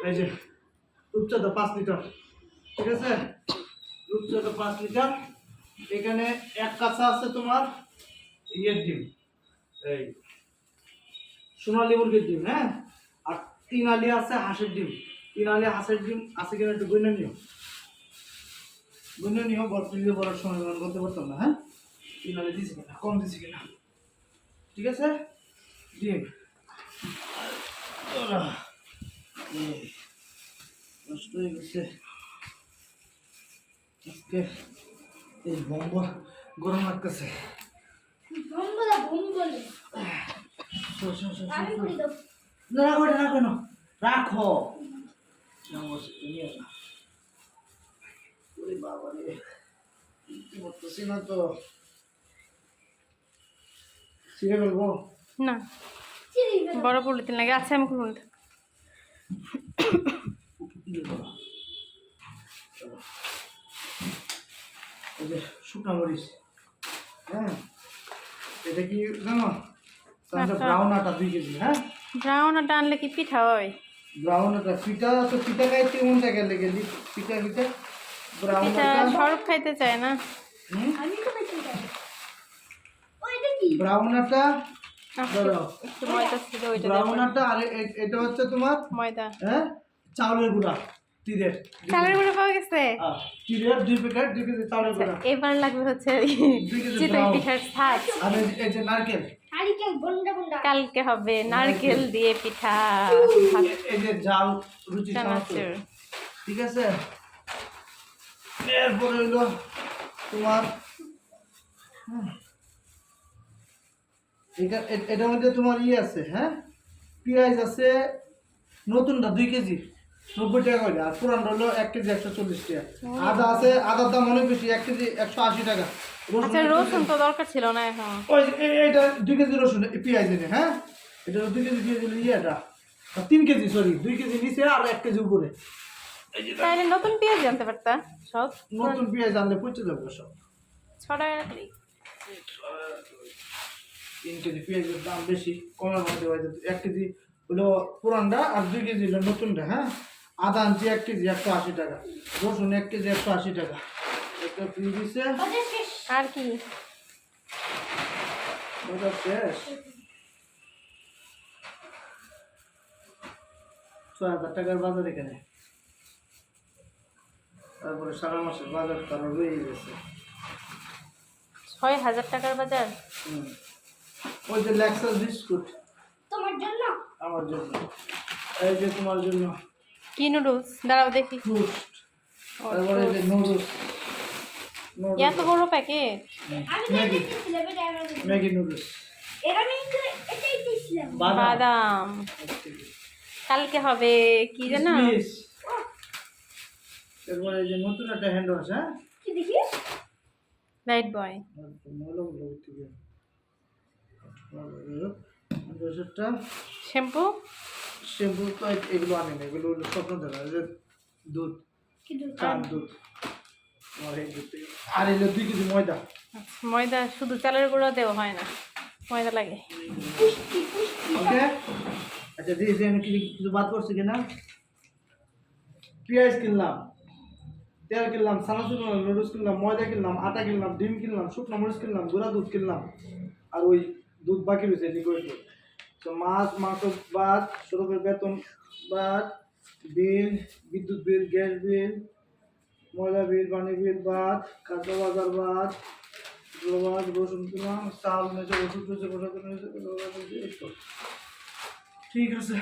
এই যে রূপচাঁদা 5 লিটার, ঠিক আছে? রূপচাঁদা 5 লিটার। এখানে এক কাঁচা আছে তোমার ইয়ের ডিম, এই সোনালী মুরগির ডিম, হ্যাঁ? আর 3 আলি আছে হাঁসের ডিম। 3 আলি হাঁসের ডিম আছে কিনা একটু গুনে নিও, বলতে বলার সময় করতে পারতাম না, হ্যাঁ? 3 আলি দিছি কিনা, কম দিছি কিনা, ঠিক আছে? ডিম নষ্ট হয়ে গেছে আজকে, এই বম্ব গরম লাগতেছে। রাখো না, রাখো বাবা রে, করতেছি না তো, ছিঁড়ে ফেলবো না, বড় পলিথিন লাগে। আচ্ছা আমি খুলুন। এই যে শুকনো মরিচ, হ্যাঁ? এটা কি জানো? ব্রাউন আটা 2 কেজি, হ্যাঁ? ব্রাউন আটা আনলে কি পিঠা হয়? ব্রাউন আটা পিঠা তো, পিঠা খাইতে মন চাই গেলে গেলি পিঠা ব্রাউন পিঠা আটা সরব খাইতে চায় না। ব্রাউন আটা ধরো, একটু ময়দা ছিল ওইটা ব্রাউন আটা। আর এটা হচ্ছে তোমার ময়দা, হ্যাঁ চাউলের গুঁড়া, তীরের চালের গুঁড়ো পাওয়া গেছে। তীরের 2 প্যাকেট 2 কেজি চাউলের গুঁড়া। এবার লাগবে হচ্ছে 2 কেজি চিতই পিঠার ছাঁচ। আর এই যে নারকেল, কালকে হবে নারকেল দিয়ে পিঠা, এই যে জাল রুচি চানাচুর। ঠিক আছে? এরপরে হইলো তোমার এটার মধ্যে তোমার ইয়ে আছে, হ্যাঁ? পেঁয়াজ আছে নতুনটা 2 কেজি 90 টাকা করে, আর পুরানটা হলো 1 কেজি 140 টাকা। আদা আছে, আদার দাম অনেক বেশি, 1 কেজি 180 টাকা। আচ্ছা রসুন তো দরকার ছিল না এখন। ওই এটা 2 কেজি রসুন, পেঁয়াজ এনে, হ্যাঁ? এটা 2 কেজি পেঁয়াজ হলো ইয়েটা, 3 কেজি, সরি 2 কেজি নিচে আর 1 কেজি উপরে। তাহলে নতুন পেঁয়াজ জানতে পারতা সব। নতুন পেঁয়াজ আনলে পচে যাবে সব। 6 টাকা রাখলি 3 কেজি পেঁয়াজের দাম বেশি, কমের মধ্যে হয়ে যেত। 1 কেজি হলো পুরানটা আর 2 কেজি হলো নতুনটা, হ্যাঁ? আদা আনছি 1 কেজি 180 টাকা, রসুন 1 কেজি 180 টাকা। একটা ফ্রি দিছে। আর কি ওটা শেষ। 6,000 টাকার বাজার এখানে। তারপরে সারা মাসের বাজার তারা রয়ে গেছে। 6,000 টাকার বাজার। ওই যে লেক্সাস বিস্কুট তোমার জন্য, আমার জন্য, এই যে তোমার জন্য কি নুডলস দাঁড়াও দেখি। টুস্ট, তারপরে এই যে নুডলস, এত বড় প্যাকেট। ম্যাগি নুডলস, বাদাম। কালকে হবে কি জানো, এরপরে এই যে নতুন একটা হ্যান্ড ওয়াশ, হ্যাঁ? কি দেখি, লাইট বয় শ্যাম্পু। শ্যাম্পু তো এগুলো আনি না, এগুলো হলো স্বপ্ন দেখা, দুধ, চাল দুধ, আর এগুলো 2 কেজি ময়দা। ময়দা শুধু চালের গুঁড়ো দেওয়া হয় না, ময়দা লাগে। ওকে, আচ্ছা দিয়েছি আমি কিছু বাদ করছি কিনা। পেঁয়াজ কিনলাম, তেল কিনলাম, সানাসুর কিনলাম, নুডলস কিনলাম, ময়দা কিনলাম, আটা কিনলাম, ডিম কিনলাম, শুকনো মরিচ কিনলাম, গুঁড়া দুধ কিনলাম, আর ওই দুধ বাকি রয়েছে লিকুইড। তো মাছ মাংস বাদ, সরকারের বেতন বাদ, বিল, বিদ্যুৎ বিল, গ্যাস বিল, ময়লা বিল, পানি বিল বাদ, খাদ্য বাজার বাদ, রসুন কিনলাম, চাল মেজে, ওষুধ মেজে, ঠিক আছে।